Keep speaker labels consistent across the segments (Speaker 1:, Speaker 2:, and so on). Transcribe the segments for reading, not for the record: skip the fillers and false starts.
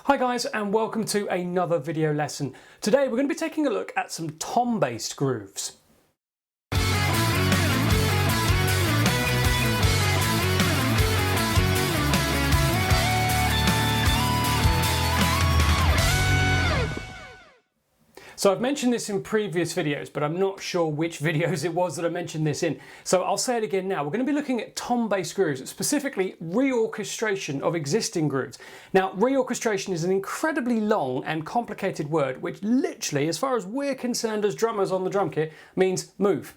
Speaker 1: Hi guys, and welcome to another video lesson. Today we're going to be taking a look at some tom-based grooves. So I've mentioned this in previous videos, but I'm not sure which videos it was that I mentioned this in. So I'll say it again now. We're going to be looking at tom-based grooves, specifically reorchestration of existing grooves. Now, reorchestration is an incredibly long and complicated word, which literally, as far as we're concerned as drummers on the drum kit, means move.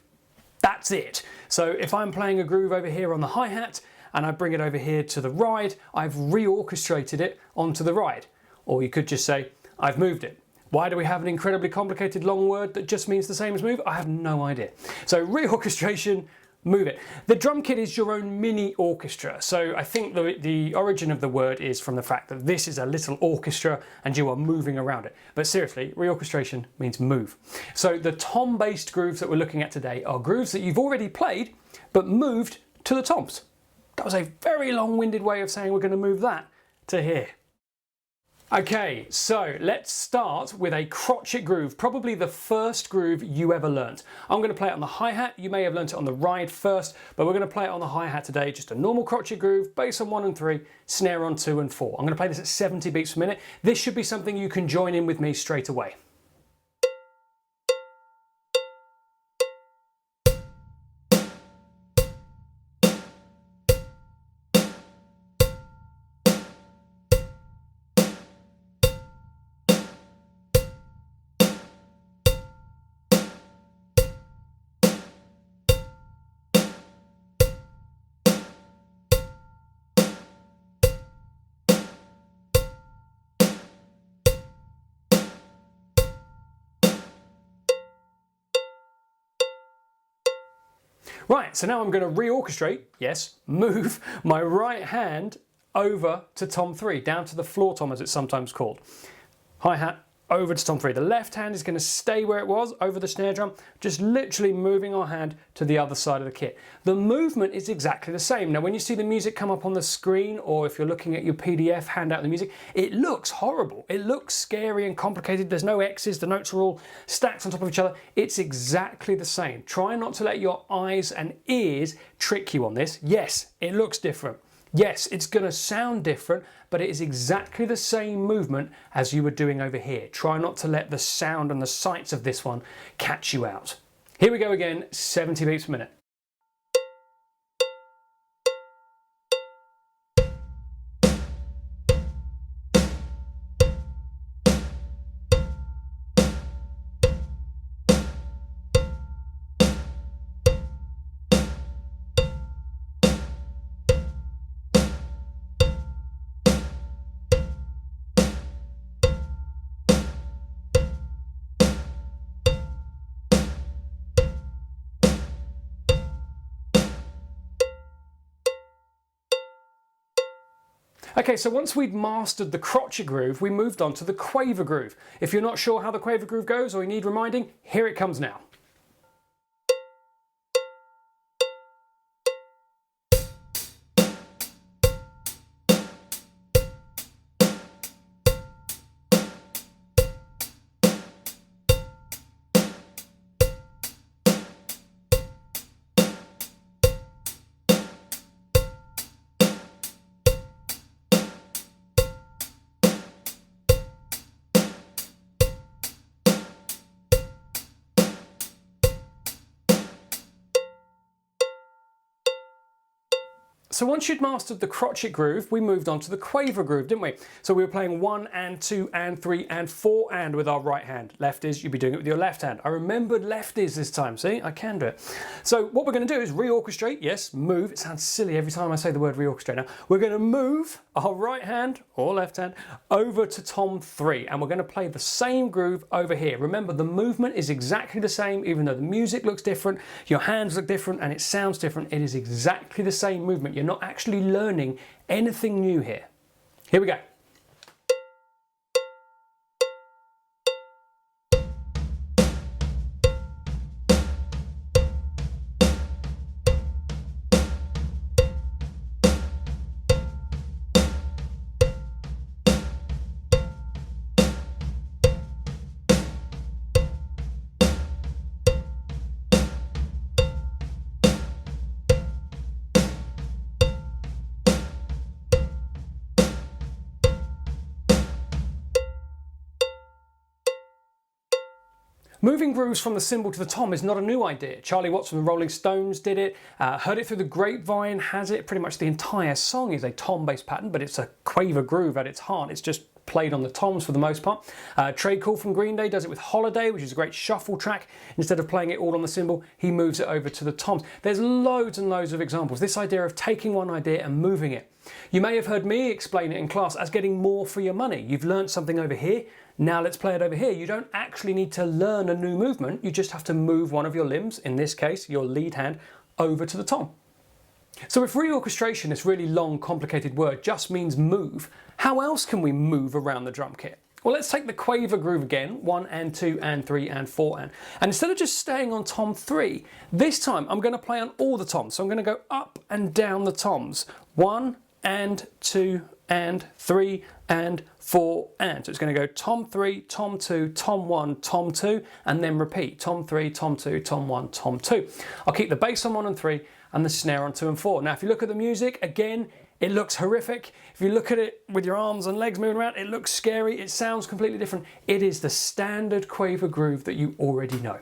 Speaker 1: That's it. So if I'm playing a groove over here on the hi-hat, and I bring it over here to the ride, I've reorchestrated it onto the ride. Or you could just say, I've moved it. Why do we have an incredibly complicated long word that just means the same as move? I have no idea. So reorchestration, move it. The drum kit is your own mini orchestra. So I think the origin of the word is from the fact that this is a little orchestra and you are moving around it. But seriously, reorchestration means move. So the tom-based grooves that we're looking at today are grooves that you've already played, but moved to the toms. That was a very long-winded way of saying we're going to move that to here. Okay, so let's start with a crotchet groove, probably the first groove you ever learnt. I'm going to play it on the hi-hat. You may have learnt it on the ride first, but we're going to play it on the hi-hat today. Just a normal crotchet groove, bass on 1 and 3, snare on 2 and 4. I'm going to play this at 70 beats per minute. This should be something you can join in with me straight away. Right, so now I'm going to reorchestrate, yes, move my right hand over to tom 3, down to the floor tom as it's sometimes called. Hi-hat over to tom 3. The left hand is going to stay where it was, over the snare drum, just literally moving our hand to the other side of the kit. The movement is exactly the same. Now when you see the music come up on the screen, or if you're looking at your PDF handout of the music, it looks horrible. It looks scary and complicated. There's no X's, the notes are all stacked on top of each other. It's exactly the same. Try not to let your eyes and ears trick you on this. Yes, it looks different. Yes, it's going to sound different, but it is exactly the same movement as you were doing over here. Try not to let the sound and the sights of this one catch you out. Here we go again, 70 beats per minute. Okay, so once we'd mastered the crotchet groove, we moved on to the quaver groove. If you're not sure how the quaver groove goes or you need reminding, here it comes now. So once you'd mastered the crotchet groove, we moved on to the quaver groove, didn't we? So we were playing 1 and 2 and 3 and 4 and with our right hand. Lefties, you'd be doing it with your left hand. I remembered lefties this time, see? I can do it. So what we're going to do is reorchestrate, yes, move. It sounds silly every time I say the word reorchestrate now. We're going to move our right hand or left hand over to tom 3 and we're going to play the same groove over here. Remember, the movement is exactly the same, even though the music looks different, your hands look different and it sounds different. It is exactly the same movement. You're not actually learning anything new here. Here we go. Moving grooves from the cymbal to the tom is not a new idea. Charlie Watts from the Rolling Stones did it, heard it through the grapevine, has it. Pretty much the entire song is a tom-based pattern, but it's a quaver groove at its heart. It's just played on the toms for the most part. Trey Cool from Green Day does it with Holiday, which is a great shuffle track. Instead of playing it all on the cymbal, he moves it over to the toms. There's loads and loads of examples. This idea of taking one idea and moving it. You may have heard me explain it in class as getting more for your money. You've learned something over here, now let's play it over here. You don't actually need to learn a new movement, you just have to move one of your limbs, in this case your lead hand, over to the tom. So if reorchestration, this really long complicated word, just means move, how else can we move around the drum kit? Well, let's take the quaver groove again, 1 and 2 and 3 and 4 and instead of just staying on tom 3, this time I'm going to play on all the toms. So I'm going to go up and down the toms, 1 and 2 and 3 and 4 and. So it's going to go tom 3, tom 2, tom 1, tom 2 and then repeat tom 3, tom 2, tom 1, tom 2. I'll keep the bass on 1 and 3 and the snare on 2 and 4. Now if you look at the music, again, it looks horrific. If you look at it with your arms and legs moving around, it looks scary. It sounds completely different. It is the standard quaver groove that you already know.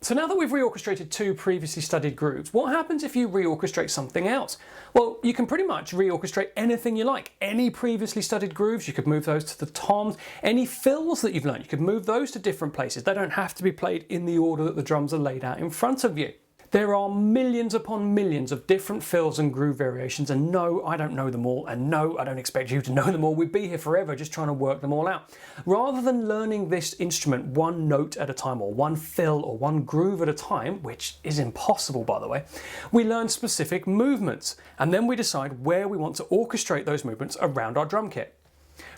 Speaker 1: So now that we've reorchestrated 2 previously studied grooves, what happens if you reorchestrate something else? Well, you can pretty much reorchestrate anything you like. Any previously studied grooves, you could move those to the toms. Any fills that you've learned, you could move those to different places. They don't have to be played in the order that the drums are laid out in front of you. There are millions upon millions of different fills and groove variations, and no, I don't know them all, and no, I don't expect you to know them all. We'd be here forever just trying to work them all out. Rather than learning this instrument one note at a time, or one fill, or one groove at a time, which is impossible by the way, we learn specific movements, and then we decide where we want to orchestrate those movements around our drum kit.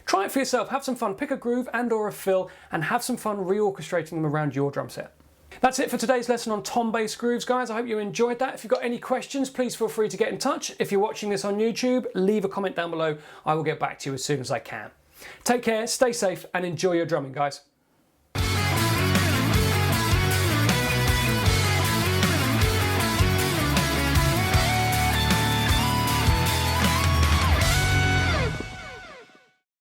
Speaker 1: Try it for yourself, have some fun, pick a groove and or a fill, and have some fun reorchestrating them around your drum set. That's it for today's lesson on tom bass grooves, guys. I hope you enjoyed that. If you've got any questions, please feel free to get in touch. If you're watching this on YouTube, leave a comment down below. I will get back to you as soon as I can. Take care, stay safe, and enjoy your drumming, guys.